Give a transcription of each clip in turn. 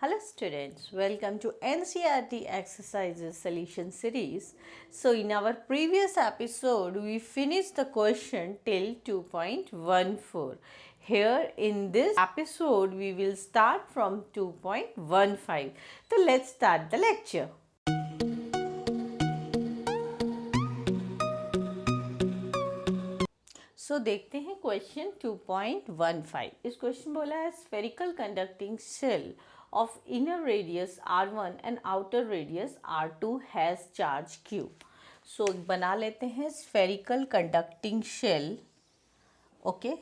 Hello students, welcome to NCERT Exercises Solution Series. So in our previous episode, we finished the question till 2.14. Here in this episode, we will start from 2.15. So let's start the lecture. सो देखते हैं question 2.15. इस question बोला है spherical conducting shell of inner radius r1 and outer radius r2 has charge q. So बना लेते हैं spherical conducting shell. Okay,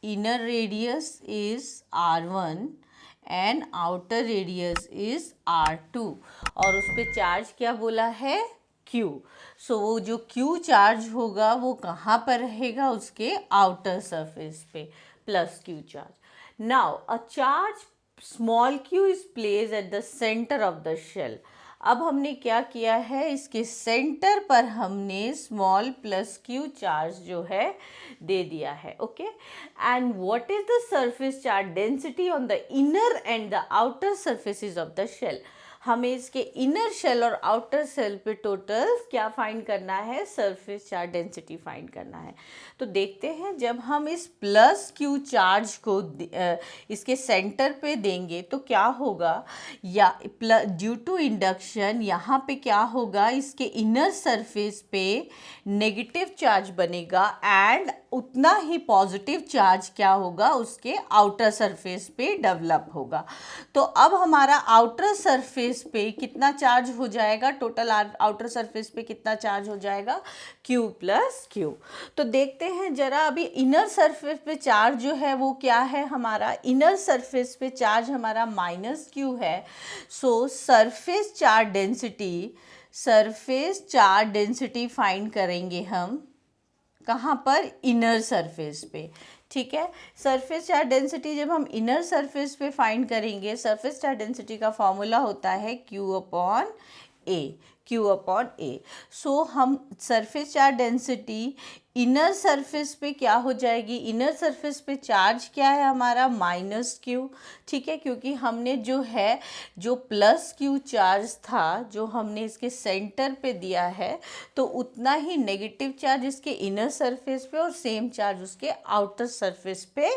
inner radius is r1 and outer radius is r2 और उस पर चार्ज क्या बोला है Q. सो वो जो Q चार्ज होगा वो कहाँ पर रहेगा, उसके आउटर सरफेस पे, plus Q charge. Now a charge small q is place at the centre of the shell. अब हमने क्या किया है, इसके सेंटर पर हमने स्मॉल प्लस q चार्ज जो है दे दिया है. Okay, and what is the surface charge density on the inner and the outer surfaces of the shell. हमें इसके इनर शेल और आउटर शेल पे टोटल क्या फाइंड करना है, सरफेस चार्ज डेंसिटी फाइंड करना है. तो देखते हैं, जब हम इस प्लस क्यू चार्ज को इसके सेंटर पे देंगे तो क्या होगा, या ड्यू टू इंडक्शन यहाँ पे क्या होगा, इसके इनर सरफेस पे नेगेटिव चार्ज बनेगा एंड उतना ही पॉजिटिव चार्ज क्या होगा, उसके आउटर सरफेस पे डेवलप होगा. तो अब हमारा आउटर सरफेस पे कितना चार्ज हो जाएगा, टोटल आउटर सरफेस पे कितना चार्ज हो जाएगा, Q प्लस Q. तो देखते हैं जरा, अभी इनर सरफेस पे चार्ज जो है वो क्या है, हमारा इनर सरफेस पे चार्ज हमारा माइनस Q है. सो सरफेस चार्ज डेंसिटी फाइंड करेंगे हम कहाँ पर, इनर सरफेस पे. ठीक है, सरफेस चार्ज डेंसिटी जब हम इनर सरफेस पे फाइंड करेंगे, सरफेस चार्ज डेंसिटी का फॉर्मूला होता है Q अपॉन A. सो हम surface charge density inner surface पे क्या हो जाएगी, इनर सरफेस पे चार्ज क्या है हमारा, माइनस Q. ठीक है, क्योंकि हमने जो प्लस Q चार्ज था जो हमने इसके सेंटर पे दिया है, तो उतना ही नेगेटिव चार्ज इसके इनर सरफेस पे और सेम चार्ज उसके आउटर सरफेस पे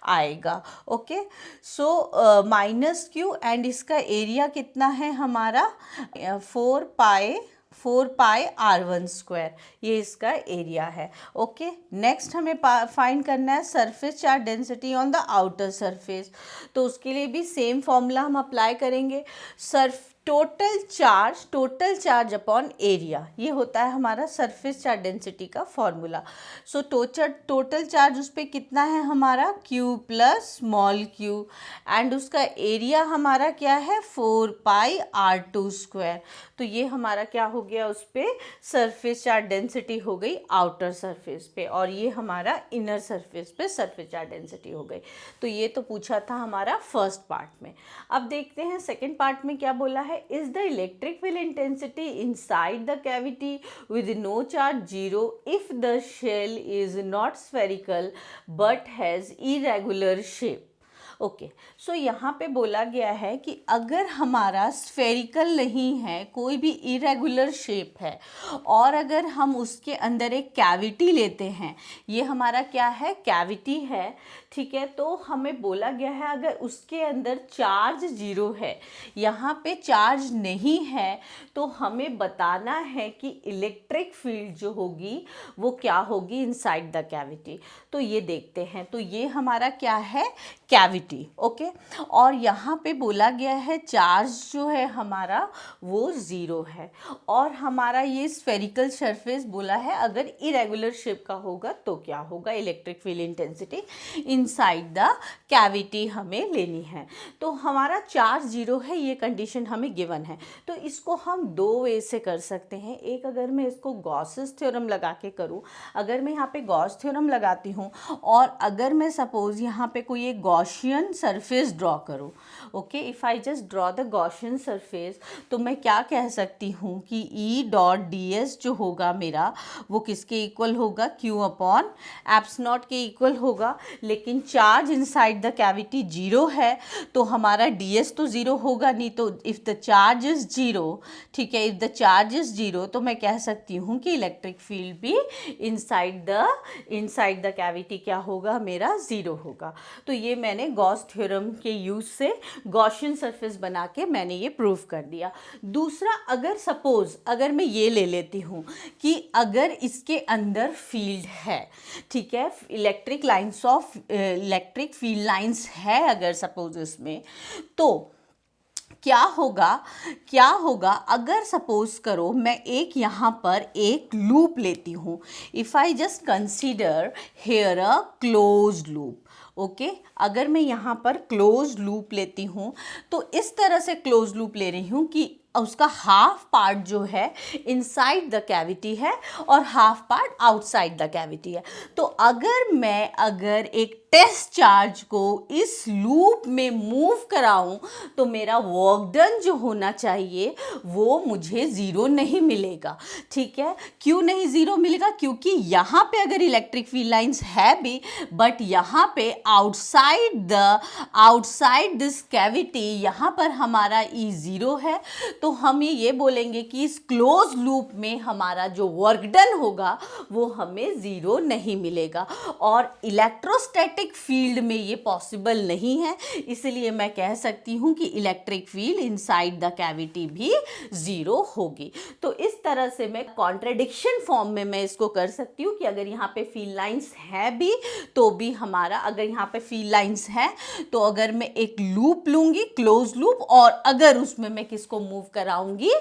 आएगा. Okay, so minus Q and इसका एरिया कितना है हमारा, 4 पाई r1 स्क्वायर, ये इसका एरिया है. ओके, नेक्स्ट हमें फाइंड करना है surface charge density on the outer surface. तो उसके लिए भी सेम फॉर्मूला हम अप्लाई करेंगे. टोटल चार्ज अपॉन एरिया, ये होता है हमारा सरफेस चार्ज डेंसिटी का फॉर्मूला. सो टोटल चार्ज उस पर कितना है हमारा, Q plus small q and उसका एरिया हमारा क्या है, 4 पाई r2 स्क्वायर. तो ये हमारा क्या हो गया, उस पर सरफेस चार्ज डेंसिटी हो गई आउटर सरफेस पे, और ये हमारा इनर सरफेस पे सरफेस चार्ज डेंसिटी हो गई. तो ये तो पूछा था हमारा फर्स्ट पार्ट में. अब देखते हैं सेकेंड पार्ट में क्या बोला है, is the electric field intensity inside the cavity with no charge 0 if the shell is not spherical but has irregular shape. Okay, so यहाँ पे बोला गया है कि अगर हमारा स्फेरिकल नहीं है, कोई भी इरेगुलर शेप है, और अगर हम उसके अंदर एक कैविटी लेते हैं, ये हमारा क्या है, कैविटी है. ठीक है, तो हमें बोला गया है अगर उसके अंदर चार्ज 0 है, यहाँ पे चार्ज नहीं है, तो हमें बताना है कि इलेक्ट्रिक फील्ड जो होगी वो क्या होगी इनसाइड द कैविटी. तो ये देखते हैं, तो ये हमारा क्या है, कैविटी. ओके, और यहाँ पे बोला गया है चार्ज जो है हमारा वो 0 है, और हमारा ये स्फेरिकल सरफेस बोला है अगर इरेगुलर शेप का होगा तो क्या होगा, electric field intensity inside the cavity हमें लेनी है. तो हमारा चार्ज 0 है, ये कंडीशन हमें गिवन है. तो इसको हम दो वे से कर सकते हैं. एक, अगर मैं इसको गॉसेस थ्योरम लगा के करूँ, अगर मैं यहाँ पे गॉस थ्योरम लगाती हूँ और अगर मैं सपोज यहाँ पे कोई एक गॉसियन सरफेस ड्रॉ करो. Okay, if I just draw the Gaussian surface, तो मैं क्या कह सकती हूँ कि E डॉट ds जो होगा मेरा वो किसके इक्वल होगा, Q अपॉन एप्स नॉट के इक्वल होगा. लेकिन लेकिन charge inside the cavity zero है तो हमारा ds तो ज़ीरो होगा नहीं। तो if the charge is zero, ठीक है, if the charge is zero तो मैं कह सकती हूँ कि इलेक्ट्रिक फील्ड भी इनसाइड द कैविटी क्या होगा, मेरा ज़ीरो होगा। तो ये मैंने गॉस थ्योरम के यूज़ से गॉसियन सरफेस बना के मैंने ये प्रूव कर दिया। दूसरा, अगर सपोज अगर मैं ये ले लेती हूँ कि अगर इसके अंदर फील्ड है, ठीक है, इलेक्ट्रिक फील्ड लाइंस है अगर सपोज इसमें, तो क्या होगा अगर सपोज करो मैं एक यहाँ पर एक लूप लेती हूँ। If I just consider here a close loop, okay, अगर मैं यहाँ पर क्लोज लूप लेती हूँ तो इस तरह से क्लोज लूप ले रही हूँ कि उसका हाफ पार्ट जो है इनसाइड द कैविटी है और half part outside the cavity है। तो अगर एक टेस्ट चार्ज को इस लूप में मूव कराऊं तो मेरा वर्क डन जो होना चाहिए वो मुझे ज़ीरो नहीं मिलेगा, ठीक है। क्यों नहीं ज़ीरो मिलेगा? क्योंकि यहाँ पे अगर इलेक्ट्रिक फील्ड लाइंस है भी, बट यहाँ पे आउटसाइड दिस कैविटी यहाँ पर हमारा ई ज़ीरो है। तो हम ये बोलेंगे कि इस क्लोज लूप में हमारा जो वर्क डन होगा वो हमें ज़ीरो नहीं मिलेगा, और इलेक्ट्रोस्टैटिक फील्ड में ये पॉसिबल नहीं है। इसलिए मैं कह सकती हूँ कि electric field inside the cavity भी ज़ीरो होगी। तो इस तरह से मैं कॉन्ट्रडिक्शन फॉर्म में मैं इसको कर सकती हूँ कि अगर यहाँ पे फील्ड लाइंस है भी तो भी हमारा, अगर यहाँ पे फील्ड लाइंस है तो अगर मैं एक लूप लूँगी क्लोज लूप, और अगर उसमें मैं किसको मूव कराऊंगी,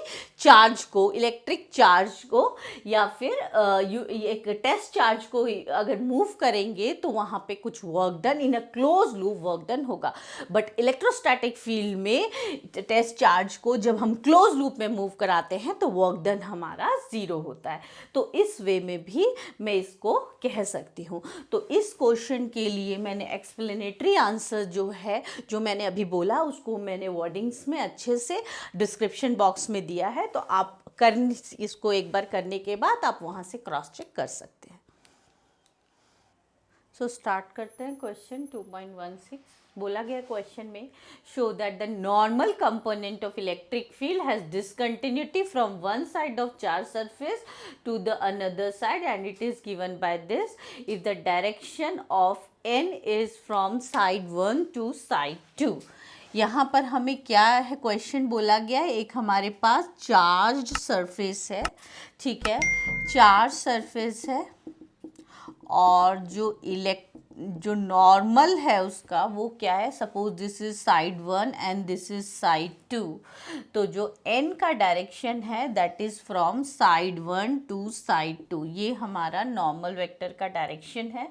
चार्ज को, इलेक्ट्रिक चार्ज को, या फिर एक टेस्ट चार्ज को अगर मूव करेंगे तो वहाँ पे कुछ work done in a close loop work done होगा। बट इलेक्ट्रोस्टैटिक फील्ड में टेस्ट चार्ज को जब हम क्लोज लूप में मूव कराते हैं तो वर्क डन हमारा ज़ीरो होता है। तो इस वे में भी मैं इसको कह सकती हूँ। तो इस क्वेश्चन के लिए मैंने एक्सप्लेनेटरी आंसर जो है, जो मैंने अभी बोला, उसको मैंने वर्डिंग्स में अच्छे से डिस्क्रिप्शन बॉक्स में दिया है। तो आप इसको एक बार करने के बाद आप वहाँ से क्रॉस चेक कर सकते हैं। सो स्टार्ट करते हैं क्वेश्चन 2.16। बोला गया क्वेश्चन में, show that the normal component of electric field has discontinuity from one side of charge surface to the another side and it is given by this if the direction of n is from side 1 to side 2। यहाँ पर हमें क्या है question बोला गया है, एक हमारे पास चार्ज सरफेस है, ठीक है, चार्ज सरफेस है, और जो नॉर्मल है उसका वो क्या है, suppose this is side 1 and this is side 2। तो जो n का डायरेक्शन है that is from side 1 to side 2, ये हमारा नॉर्मल वेक्टर का डायरेक्शन है।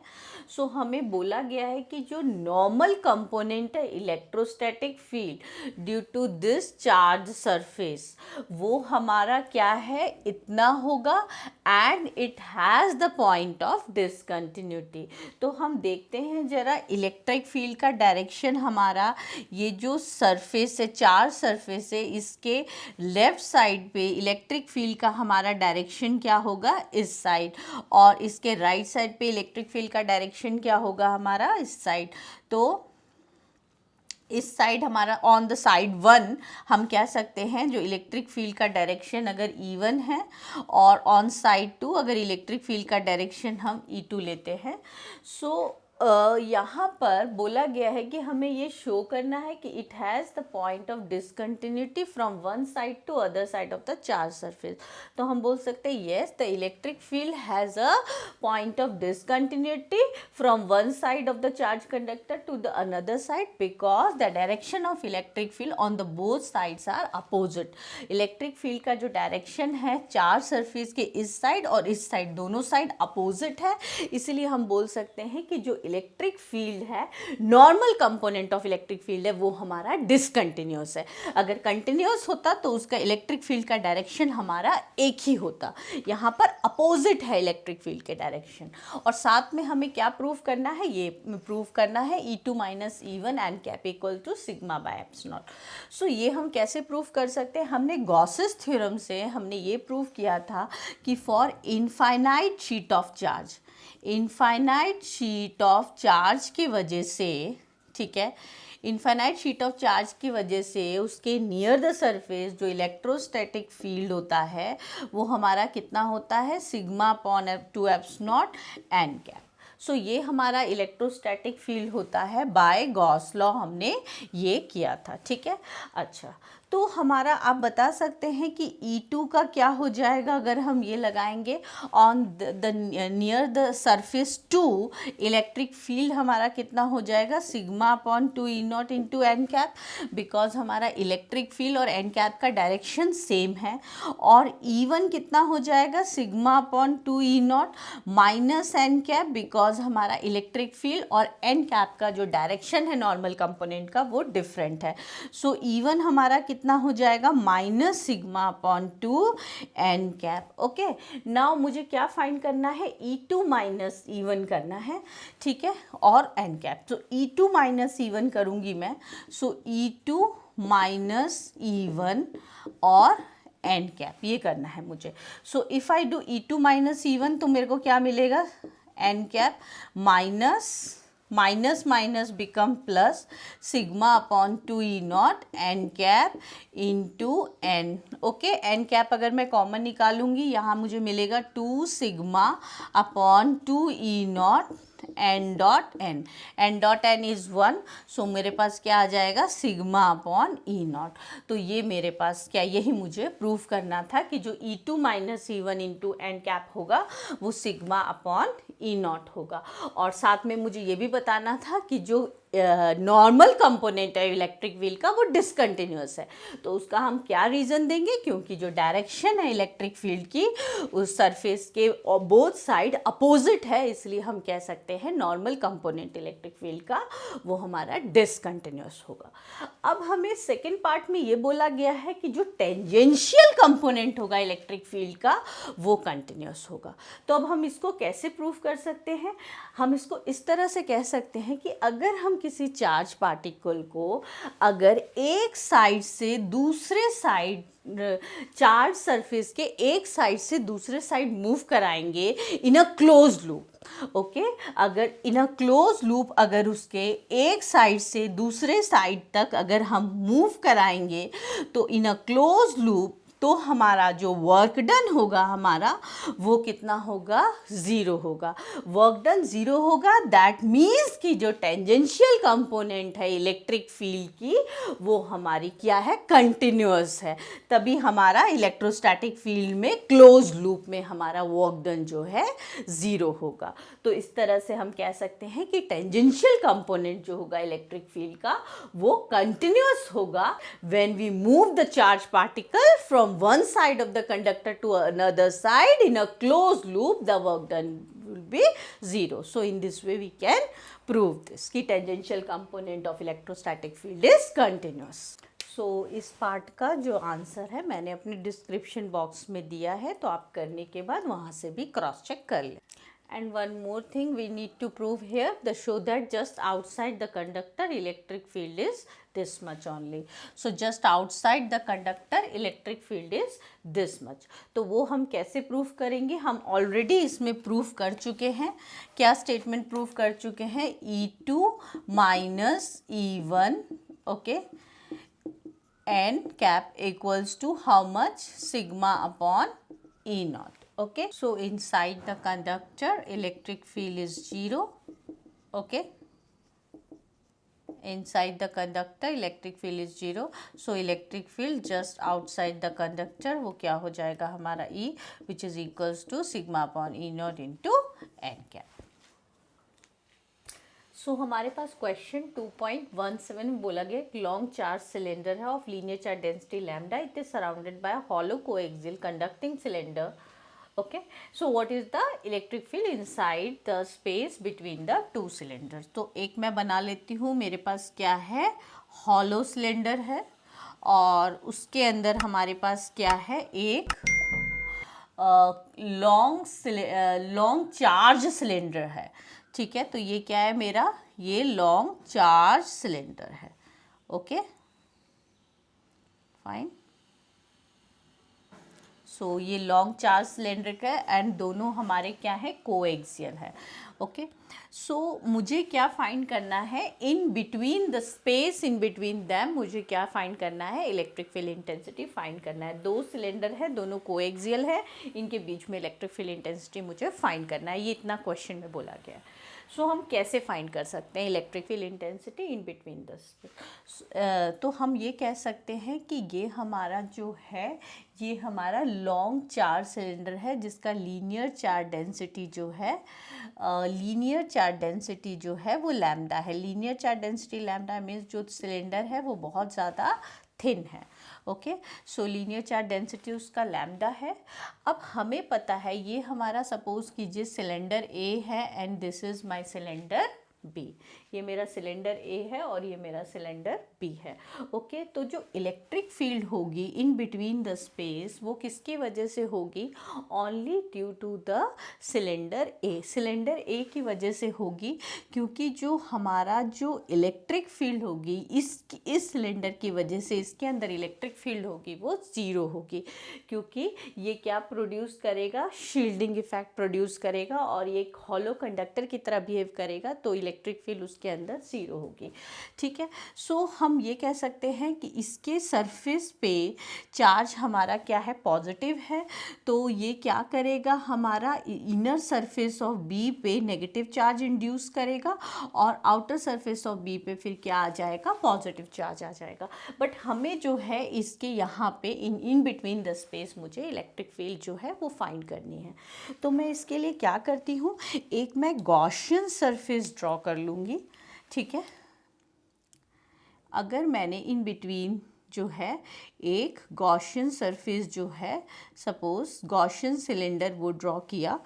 सो हमें बोला गया है कि जो नॉर्मल कंपोनेंट है electrostatic field due to this charge surface, वो हमारा क्या है, इतना होगा, and it has the point of discontinuity. तो हम देखते हैं जरा इलेक्ट्रिक फील्ड का डायरेक्शन हमारा, ये जो सरफेस है, चार्ज सरफेस है, इसके लेफ्ट साइड पे इलेक्ट्रिक फील्ड का हमारा डायरेक्शन क्या होगा, इस साइड, और इसके राइट साइड पे इलेक्ट्रिक फील्ड का डायरेक्शन क्या होगा हमारा, इस साइड। तो इस साइड हमारा ऑन द साइड 1 हम कह सकते हैं जो इलेक्ट्रिक फील्ड का डायरेक्शन अगर E1 है, और ऑन साइड 2 अगर इलेक्ट्रिक फील्ड का डायरेक्शन हम E2 लेते हैं। सो यहाँ पर बोला गया है कि हमें ये शो करना है कि it has the point of discontinuity from one side to other side of the charge surface. तो हम बोल सकते हैं yes the electric field has a point of discontinuity from one side of the charge conductor to the another side because the direction of electric field on the both sides are opposite. Electric field का जो direction है charge surface के इस side और इस side, दोनों side opposite है, इसलिए हम बोल सकते हैं कि जो इलेक्ट्रिक फील्ड है, normal component of electric field है, वो हमारा डिसकंटिन्यूअस है। अगर कंटिन्यूअस होता तो उसका इलेक्ट्रिक फील्ड का डायरेक्शन हमारा एक ही होता, यहाँ पर अपोजिट है इलेक्ट्रिक फील्ड के डायरेक्शन। और साथ में हमें क्या प्रूव करना है, ये प्रूव करना है E2 minus E1 and cap equal to sigma by epsilon. So ये हम कैसे प्रूव कर सकते हैं, हमने गॉसेस थ्योरम से हमने ये प्रूव किया था कि for infinite sheet of charge, infinite sheet of charge की वजह से, ठीक है, इनफाइनाइट शीट ऑफ चार्ज की वजह से उसके नियर द सरफेस जो इलेक्ट्रोस्टैटिक फील्ड होता है वो हमारा कितना होता है, sigma upon 2 epsilon n cap. So ये हमारा इलेक्ट्रोस्टैटिक फील्ड होता है, बाय गॉस लॉ हमने ये किया था, ठीक है। अच्छा, तो हमारा आप बता सकते हैं कि E2 का क्या हो जाएगा अगर हम ये लगाएंगे on the near the surface 2, electric field हमारा कितना हो जाएगा, sigma upon 2 E naught into n cap, because हमारा इलेक्ट्रिक फील्ड और एन कैप का डायरेक्शन सेम है। और E1 कितना हो जाएगा, sigma upon 2 E naught minus n cap, because हमारा इलेक्ट्रिक फील्ड और एन कैप का जो डायरेक्शन है नॉर्मल कंपोनेंट का वो डिफरेंट है। सो E1 हमारा कितना हो जाएगा, minus sigma upon 2 n cap. Okay, now मुझे क्या फाइंड करना है, E2 माइनस E1 करना है, ठीक है, और एन कैप। तो E2 माइनस E1 करूंगी मैं, सो E2 माइनस E1 और एन कैप ये करना है मुझे। So if I do E2 minus E1 तो मेरे को क्या मिलेगा, n cap minus minus become plus, sigma upon 2 E naught n cap into n. Okay, n cap अगर मैं कॉमन निकालूंगी यहाँ मुझे मिलेगा 2 सिग्मा upon 2 E naught n dot n is 1, so मेरे पास क्या आ जाएगा, सिग्मा अपॉन ई नॉट। तो ये मेरे पास क्या, यही मुझे प्रूव करना था कि जो E2 minus E1 into n cap होगा वो सिग्मा अपॉन ई नॉट होगा। और साथ में मुझे ये भी बताना था कि जो नॉर्मल कंपोनेंट है इलेक्ट्रिक व्हील का वो डिसकंटिन्यूअस है। तो उसका हम क्या रीज़न देंगे, क्योंकि जो डायरेक्शन है इलेक्ट्रिक फील्ड की उस सरफेस के बोथ साइड अपोजिट है, इसलिए हम कह सकते हैं नॉर्मल कंपोनेंट इलेक्ट्रिक फील्ड का वो हमारा डिसकंटिन्यूअस होगा। अब हमें सेकेंड पार्ट में ये बोला गया है कि जो टेंजेंशियल कंपोनेंट होगा इलेक्ट्रिक फील्ड का वो कंटिन्यूअस होगा। तो अब हम इसको कैसे प्रूव कर सकते हैं, हम इसको इस तरह से कह सकते हैं कि अगर हम किसी चार्ज पार्टिकल को अगर एक साइड से दूसरे साइड, चार्ज सरफेस के एक साइड से दूसरे साइड मूव कराएंगे इन अ क्लोज लूप, ओके, अगर इन अ क्लोज लूप अगर उसके एक साइड से दूसरे साइड तक अगर हम मूव कराएंगे तो इन अ क्लोज लूप तो हमारा जो वर्क डन होगा हमारा वो कितना होगा, ज़ीरो होगा। वर्क डन ज़ीरो होगा, दैट मीन्स कि जो टेंजेंशियल कंपोनेंट है इलेक्ट्रिक फील्ड की वो हमारी क्या है, कंटिन्यूअस है। तभी हमारा इलेक्ट्रोस्टैटिक फील्ड में क्लोज लूप में हमारा वर्क डन जो है ज़ीरो होगा। तो इस तरह से हम कह सकते हैं कि टेंजेंशियल कंपोनेंट जो होगा इलेक्ट्रिक फील्ड का वो कंटिन्यूअस होगा when we move the charge particle from one side of the conductor to another side in a closed loop, the work done will be zero. So in this way we can prove this कि tangential component of electrostatic field is continuous. So इस part का जो answer है मैंने अपने description box में दिया है, तो आप करने के बाद वहाँ से भी क्रॉस चेक कर लें। And one more thing we need to prove here, the show that just outside the conductor electric field is this much only. So just outside the conductor electric field is this much. तो वो हम कैसे proof करेंगे, हम already इसमें proof कर चुके हैं। क्या स्टेटमेंट प्रूफ कर चुके हैं, E2 minus E1, okay, n cap equals to how much, sigma upon E naught. Okay, so inside the conductor electric field is 0, okay, inside the conductor electric field is 0, so electric field just outside the conductor वो क्या हो जाएगा हमारा E, which is equals to sigma upon E naught into n cap. सो हमारे पास question 2.17 में बोला गया एक लॉन्ग चार्ज सिलेंडर है of linear charge density lambda, it is surrounded by hollow coaxial conducting cylinder. Okay, so what is the electric field inside the space between the two cylinders? तो एक मैं बना लेती हूँ, मेरे पास क्या है, हॉलो सिलेंडर है और उसके अंदर हमारे पास क्या है, एक लॉन्ग चार्ज सिलेंडर है, ठीक है। तो ये क्या है मेरा, ये लॉन्ग चार्ज सिलेंडर है, ओके फाइन। सो ये लॉन्ग चार्ज सिलेंडर का है एंड दोनों हमारे क्या है, कोएक्सियल है। ओके, सो मुझे क्या फाइंड करना है, इन between the space in between them मुझे क्या फाइंड करना है, इलेक्ट्रिक फील्ड इंटेंसिटी फाइंड करना है। दो सिलेंडर है, दोनों कोएक्सियल है, इनके बीच में इलेक्ट्रिक फील्ड इंटेंसिटी मुझे फाइंड करना है। ये इतना क्वेश्चन में बोला गया है। सो हम कैसे फाइंड कर सकते हैं electric field intensity in between the space? तो हम ये कह सकते हैं कि ये हमारा जो है, ये हमारा लॉन्ग चार्ज सिलेंडर है जिसका लीनियर चार्ज डेंसिटी जो है, लीनियर चार्ज डेंसिटी जो है वो लैम्डा है। Linear charge density lambda means जो सिलेंडर है वो बहुत ज़्यादा थिन है। ओके, सो लीनियर चार्ज डेंसिटी उसका लैम्डा है। अब हमें पता है ये हमारा, सपोज कीजिए सिलेंडर ए है and this is my cylinder B. ये मेरा सिलेंडर ए है और ये मेरा सिलेंडर बी है। ओके, तो जो इलेक्ट्रिक फील्ड होगी इन बिटवीन द स्पेस वो किसकी वजह से होगी, only due to the cylinder A. Cylinder A की वजह से होगी, क्योंकि जो हमारा जो इलेक्ट्रिक फील्ड होगी इस सिलेंडर की वजह से इसके अंदर इलेक्ट्रिक फील्ड होगी वो ज़ीरो होगी, क्योंकि ये क्या प्रोड्यूस करेगा, शील्डिंग इफेक्ट प्रोड्यूस करेगा और ये एक हॉलो कंडक्टर की तरह बिहेव करेगा, तो इलेक्ट्रिक फील्ड उसके अंदर ज़ीरो होगी। ठीक है, सो हम ये कह सकते हैं कि इसके सरफेस पे चार्ज हमारा क्या है, पॉजिटिव है। तो ये क्या करेगा, हमारा इनर सरफेस ऑफ बी पे नेगेटिव चार्ज इंड्यूस करेगा और आउटर सरफेस ऑफ बी पे फिर क्या आ जाएगा, पॉजिटिव चार्ज आ जाएगा। बट हमें जो है इसके यहाँ पे इन बिटवीन द स्पेस मुझे इलेक्ट्रिक फील्ड जो है वो फाइंड करनी है। तो मैं इसके लिए क्या करती हूँ, एक मैं गॉसियन सरफेस ड्रॉ कर लूँगी। ठीक है, अगर मैंने इन बिटवीन जो है एक गॉसियन सरफेस जो है, सपोज गॉसियन सिलेंडर वो ड्रॉ किया,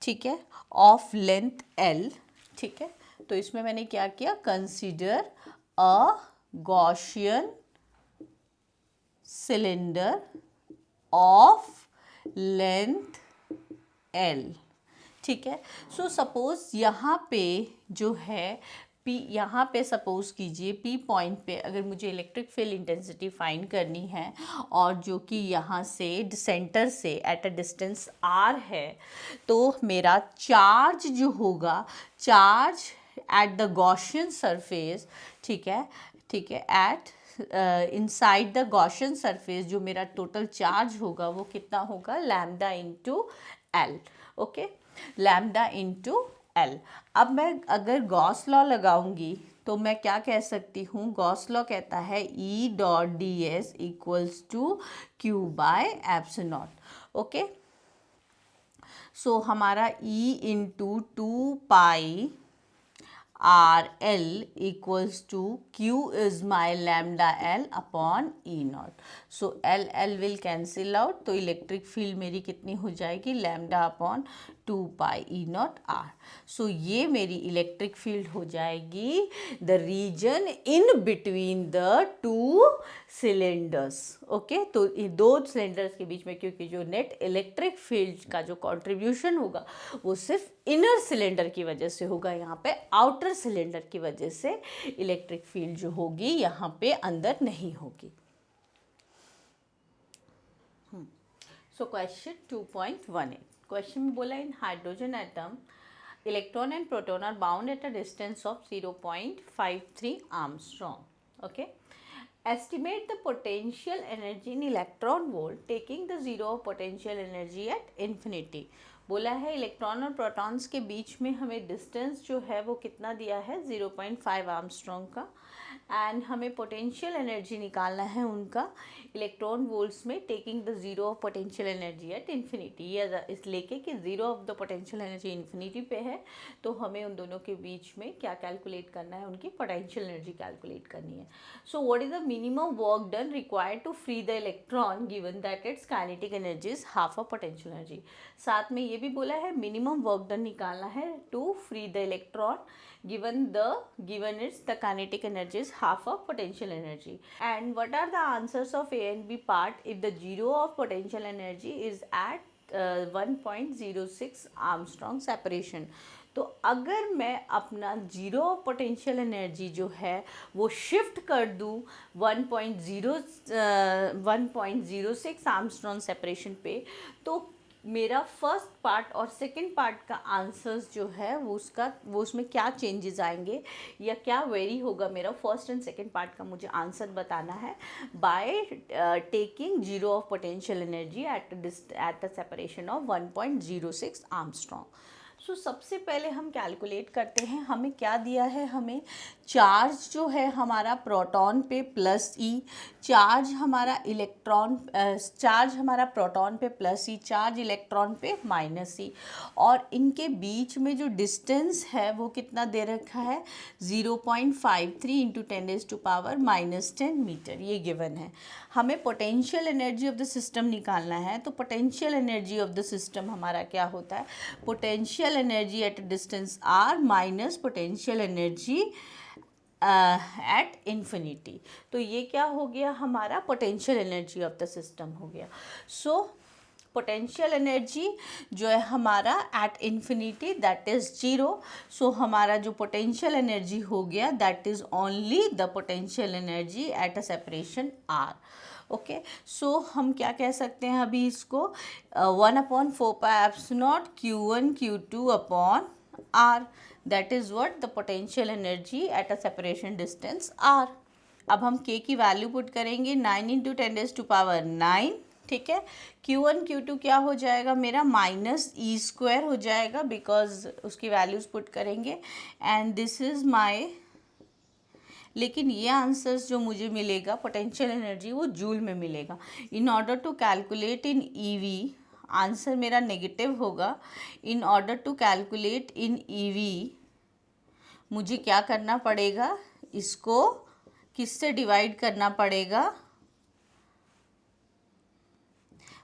ठीक है, ऑफ लेंथ एल। ठीक है, तो इसमें मैंने क्या किया, consider a Gaussian cylinder of length L. ठीक है, सो सपोज यहाँ पे जो है P, यहाँ पे सपोज कीजिए P पॉइंट पे अगर मुझे इलेक्ट्रिक फील्ड इंटेंसिटी फाइंड करनी है और जो कि यहाँ से सेंटर से एट अ डिस्टेंस R है, तो मेरा चार्ज जो होगा, charge at the Gaussian surface, ठीक है, at inside the Gaussian surface जो मेरा टोटल चार्ज होगा वो कितना होगा, lambda into L. Okay, lambda into L. अब मैं अगर गॉस लॉ लगाऊंगी तो मैं क्या कह सकती हूँ, गॉस लॉ कहता है E dot d s equals to q by epsilon naught. Okay, so हमारा E into 2 pi r l equals to q is my lambda l upon E naught. So l l will cancel out, तो electric field मेरी कितनी हो जाएगी, lambda upon 2 pi E naught r. So ये मेरी electric field हो जाएगी the region in between the two cylinders. Okay, तो ये दो सिलेंडर्स के बीच में, क्योंकि जो नेट इलेक्ट्रिक फील्ड का जो कॉन्ट्रीब्यूशन होगा वो सिर्फ इनर सिलेंडर की वजह से होगा, यहाँ पे आउटर सिलेंडर की वजह से इलेक्ट्रिक फील्ड जो होगी यहाँ पे अंदर नहीं होगी। सो क्वेश्चन 2.18, क्वेश्चन में बोला in hydrogen atom electron and proton are bound at a distance of 0.53 Armstrong. Okay, estimate the potential energy in electron volt taking the zero of potential energy at infinity। बोला है electron और protons के बीच में हमें distance जो है वो कितना दिया है, 0.5 आर्मस्ट्रॉन्ग का, एंड हमें पोटेंशियल एनर्जी निकालना है उनका इलेक्ट्रॉन वोल्ट्स में, taking the zero of potential energy at infinity. या इस लेके कि zero of the potential energy infinity पे है, तो हमें उन दोनों के बीच में क्या कैलकुलेट करना है, उनकी पोटेंशियल एनर्जी कैलकुलेट करनी है। So what is the minimum work done required to free the electron given that its kinetic energy is half of potential energy. साथ में ये भी बोला है मिनिमम वर्क डन निकालना है to free the electron given its the kinetic energy is half of potential energy, and what are the answers of A and B part if the zero of potential energy is at 1.06 Armstrong separation. तो अगर मैं अपना zero of potential energy जो है वो shift कर दूँ 1.06 Armstrong separation पे, तो मेरा फर्स्ट पार्ट और सेकंड पार्ट का आंसर्स जो है वो उसमें क्या चेंजेस आएंगे या क्या वेरी होगा, मेरा फर्स्ट एंड सेकंड पार्ट का मुझे आंसर बताना है by taking zero of potential energy at a separation of 1.06 Armstrong. So सबसे पहले हम कैलकुलेट करते हैं, हमें क्या दिया है, हमें चार्ज जो है हमारा प्रोटॉन पे प्लस ई, चार्ज हमारा प्रोटॉन पे प्लस ई, चार्ज इलेक्ट्रॉन पे माइनस ई, और इनके बीच में जो डिस्टेंस है वो कितना दे रखा है 0.53 इंटू 10⁻⁻10 मीटर, ये गिवन है। हमें potential energy of the system निकालना है, तो potential energy of the system हमारा क्या होता है, potential energy at distance r minus potential energy at infinity. तो ये क्या हो गया, हमारा potential energy of the system हो गया। सो पोटेंशियल एनर्जी जो है हमारा एट इन्फिनिटी दैट इज़ 0। सो हमारा जो पोटेंशियल एनर्जी हो गया that is only the potential energy at a separation r। Okay, सो हम क्या कह सकते हैं अभी इसको 1/4πε0 Q1 Q2 upon r, that is what the potential energy at a separation distance r। अब हम k की वैल्यू पुट करेंगे 9 इंटू 10⁻⁹, ठीक है। Q1 Q2 क्या हो जाएगा मेरा -e² हो जाएगा, बिकॉज उसकी वैल्यूज पुट करेंगे, एंड दिस इज़ माई, लेकिन ये आंसर्स जो मुझे मिलेगा पोटेंशियल एनर्जी वो जूल में मिलेगा। In order to calculate in eV, answer मेरा नेगेटिव होगा। In order to calculate in eV मुझे क्या करना पड़ेगा, इसको किससे डिवाइड करना पड़ेगा,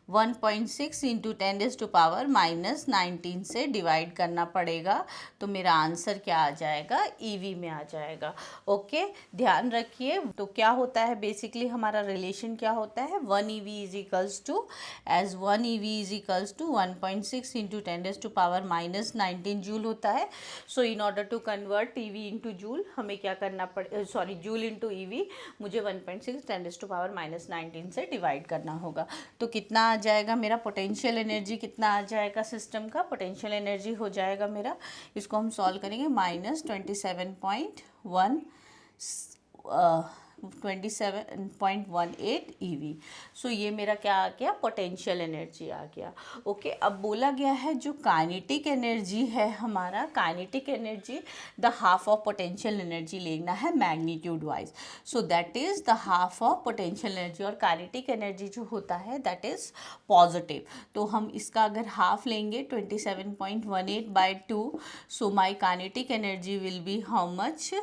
1.6 इंटू 10⁻⁻19 से डिवाइड करना पड़ेगा, तो मेरा आंसर क्या आ जाएगा, ईवी में आ जाएगा। ओके, ध्यान रखिए। तो क्या होता है बेसिकली हमारा रिलेशन क्या होता है, 1 EV is equals to 1.6 into 10⁻⁻19 joule होता है। So in order to convert eV into joule हमें क्या करना पड़े, सॉरी जूल इंटू ईवी, मुझे 1.6 10⁻⁻19 से डिवाइड करना होगा। तो कितना आ जाएगा मेरा पोटेंशियल एनर्जी, कितना आ जाएगा सिस्टम का पोटेंशियल एनर्जी हो जाएगा मेरा, इसको हम सॉल्व करेंगे -27.18 EV। सो ये मेरा क्या आ गया, पोटेंशियल एनर्जी आ गया। ओके, अब बोला गया है जो काइनेटिक एनर्जी है हमारा, kinetic energy the half of potential energy लेना है magnitude wise. So that is the half of potential energy, और काइनेटिक एनर्जी जो होता है दैट इज़ पॉजिटिव। तो हम इसका अगर हाफ लेंगे 27.18/2, so my kinetic energy will be how much,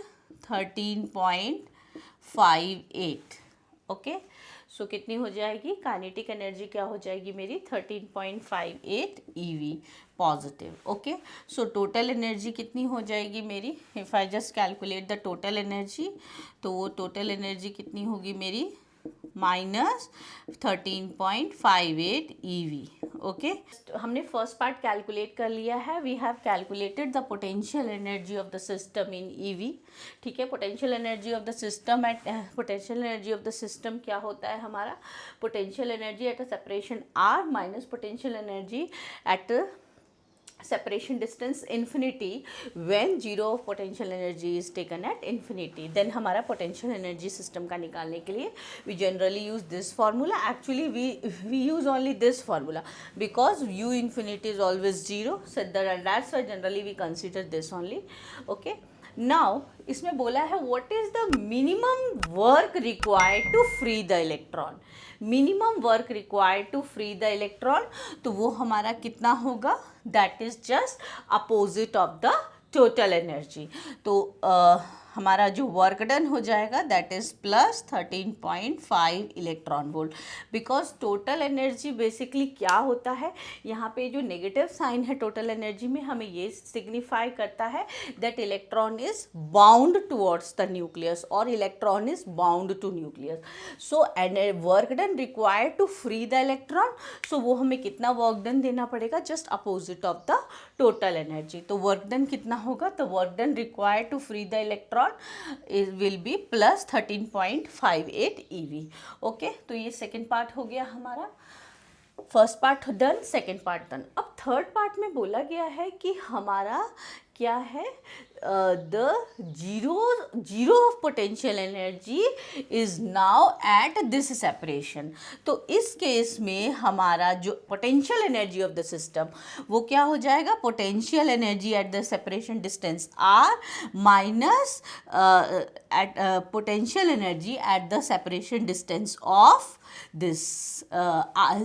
13.58। Okay, so कितनी हो जाएगी काइनेटिक एनर्जी, क्या हो जाएगी मेरी 13.58 EV positive. Okay, so total energy कितनी हो जाएगी मेरी, if I just calculate the total energy, तो वो टोटल एनर्जी कितनी होगी मेरी -13.58 EV। ओके, हमने फर्स्ट पार्ट कैलकुलेट कर लिया है, we have calculated the potential energy of the system in EV। ठीक है, potential energy of the system at, potential energy of the system क्या होता है हमारा, potential energy at a separation r minus potential energy eight separation distance infinity when zero of potential energy is taken at infinity, then हमारा potential energy system का निकालने के लिए we generally use this formula। Actually we use only this formula because u infinity is always 0, so that's why generally we consider this only। Okay, now इसमें बोला है what is the minimum work required to free the electron, minimum work required to free the electron, तो वो हमारा कितना होगा, that is just opposite of the total energy. तो हमारा जो वर्क डन हो जाएगा that is plus 13.5 electron volt, because total energy basically क्या होता है, यहाँ पे जो नेगेटिव साइन है टोटल एनर्जी में हमें ये सिग्निफाई करता है that electron is bound towards the nucleus और electron is bound to nucleus. So work done required to free the electron, so वो हमें कितना वर्क डन देना पड़ेगा, just opposite of the total energy. तो वर्क डन कितना होगा, तो work done required to free the electron will be plus 13.58 EV. Okay, तो ये सेकेंड पार्ट हो गया हमारा. First part done, second part done. अब थर्ड पार्ट में बोला गया है कि हमारा क्या है, the zero of potential energy is now at this separation. तो इस केस में हमारा जो potential energy of the system वो क्या हो जाएगा, potential energy at the separation distance r minus at potential energy at the separation distance of this.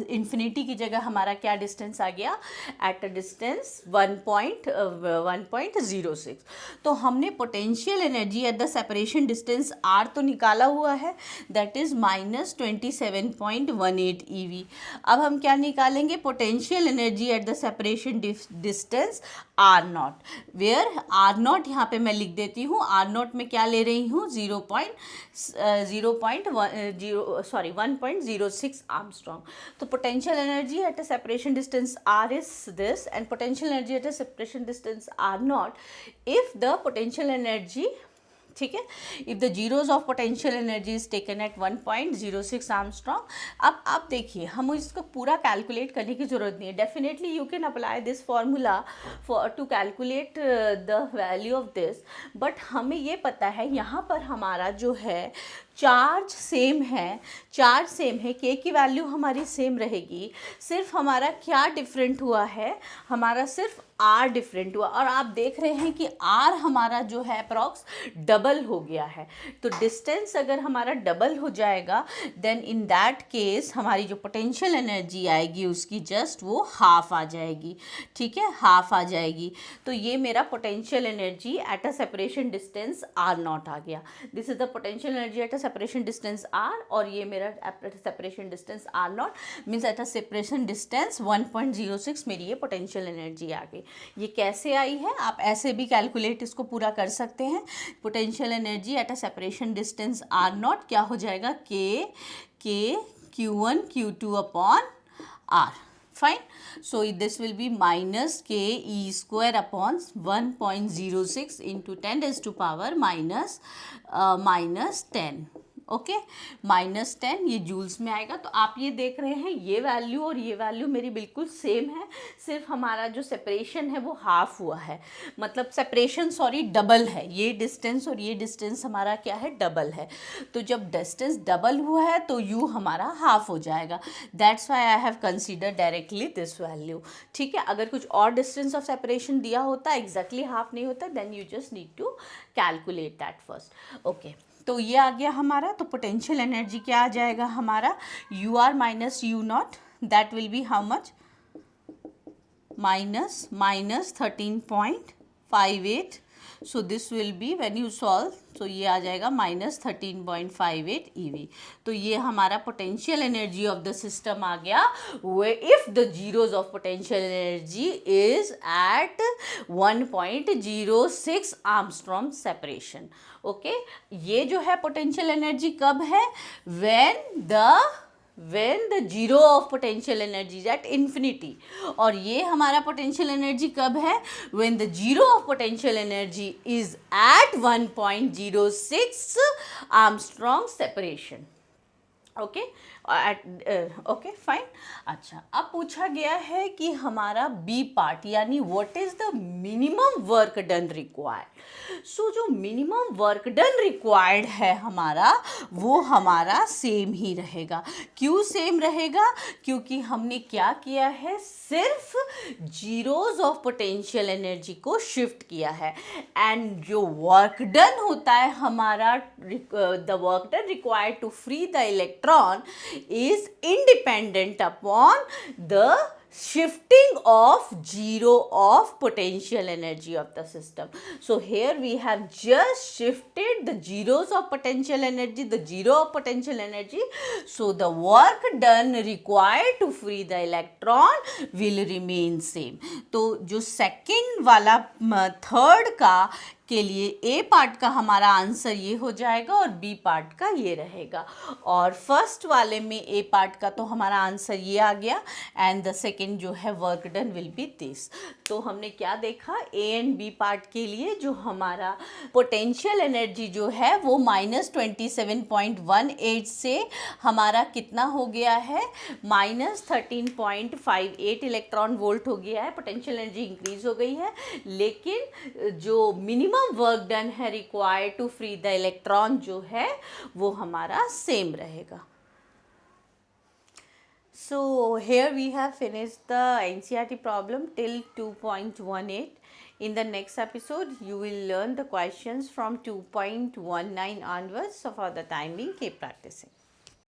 Infinity की जगह हमारा क्या डिस्टेंस आ गया, एट अ डिस्टेंस 1.06. तो हमने potential energy at the separation distance r तो निकाला हुआ है, दैट इज माइनस 27.18 EV. अब हम क्या निकालेंगे, potential energy at the separation distance r naught, where r naught यहाँ पे मैं लिख देती हूँ, आर नॉट में क्या ले रही हूँ, 1.06 आर्मस्ट्रॉन्ग. तो potential energy at a separation distance r is this and potential energy at a separation distance r naught if the potential energy, ठीक है, if the zeros of potential energy is taken at 1.06 angstrom. अब आप देखिए, हम इसको पूरा calculate करने की जरूरत नहीं है. Definitely you can apply this formula for to calculate the value of this, but हमें ये पता है यहाँ पर हमारा जो है चार्ज सेम है, के की वैल्यू हमारी सेम रहेगी. सिर्फ हमारा क्या डिफरेंट हुआ है, हमारा सिर्फ आर डिफरेंट हुआ, और आप देख रहे हैं कि आर हमारा जो है अप्रॉक्स डबल हो गया है. तो डिस्टेंस अगर हमारा डबल हो जाएगा देन इन दैट केस हमारी जो पोटेंशियल एनर्जी आएगी उसकी जस्ट वो हाफ आ जाएगी. ठीक है, हाफ आ जाएगी. तो ये मेरा potential energy at a separation distance r naught आ गया. This is the potential energy at a separation distance r, और ये मेरा separation distance r naught means at a separation distance 1.06 मेरी ये पोटेंशियल एनर्जी आ गई. ये कैसे आई है, आप ऐसे भी कैलकुलेट इसको पूरा कर सकते हैं. Potential energy at a separation distance r naught क्या हो जाएगा, k Q1 Q2 upon R. Fine. So this will be minus k E square upon 1.06 into 10 raised to power minus 10. Okay, -10 ये जूल्स में आएगा. तो आप ये देख रहे हैं ये वैल्यू और ये वैल्यू मेरी बिल्कुल सेम है, सिर्फ हमारा जो सेपरेशन है वो हाफ हुआ है, मतलब सेपरेशन डबल है. ये डिस्टेंस और ये डिस्टेंस हमारा क्या है, डबल है. तो जब डिस्टेंस डबल हुआ है तो यू हमारा हाफ हो जाएगा. That's why I have consider directly this value. ठीक है, अगर कुछ और डिस्टेंस ऑफ सेपरेशन दिया होता, एग्जैक्टली हाफ नहीं होता, then you just need to calculate that first. Okay, तो ये आ गया हमारा. तो पोटेंशियल एनर्जी क्या आ जाएगा हमारा, U r minus U naught, that will be how much, minus 13.58. So this will be when you solve, तो ये आ जाएगा माइनस 13.58 EV. तो ये हमारा potential energy of the system आ गया, way if the zeros of potential energy is at 1.06 Armstrong separation. Okay, ये जो है पोटेंशियल एनर्जी कब है, when the zero of potential energy is at infinity. और ये हमारा potential energy कब है, when the zero of potential energy is at 1.06 Armstrong separation. Okay, okay fine. अच्छा, अब पूछा गया है कि हमारा बी पार्ट यानी what is the minimum work done required. So जो मिनिमम वर्क डन रिक्वायर्ड है हमारा वो हमारा सेम ही रहेगा. क्यों सेम रहेगा, क्योंकि हमने क्या किया है, सिर्फ जीरोज ऑफ पोटेंशियल एनर्जी को शिफ्ट किया है. एंड जो वर्क डन होता है हमारा, the work done required to free the electron is independent upon the shifting of zero of potential energy of the system. So here we have just shifted the zeros of potential energy, the zero of potential energy. So the work done required to free the electron will remain same. तो जो second वाला third का के लिए ए part का हमारा answer ये हो जाएगा और बी पार्ट का ये रहेगा, और फर्स्ट वाले में ए पार्ट का तो हमारा आंसर ये आ गया एंड द सेकेंड जो है work done will be this. तो हमने क्या देखा, ए एंड बी पार्ट के लिए जो हमारा पोटेंशियल एनर्जी जो है वो -27.18 से हमारा कितना हो गया है, -13.58 इलेक्ट्रॉन वोल्ट हो गया है. पोटेंशियल एनर्जी इंक्रीज हो गई है, लेकिन जो मिनिमम वर्क डन है required to free the electron जो है वो हमारा सेम रहेगा. So here we have finished the NCERT problem till 2.18. In the next episode you will learn the questions from 2.19 onwards. So for the time being, keep practicing.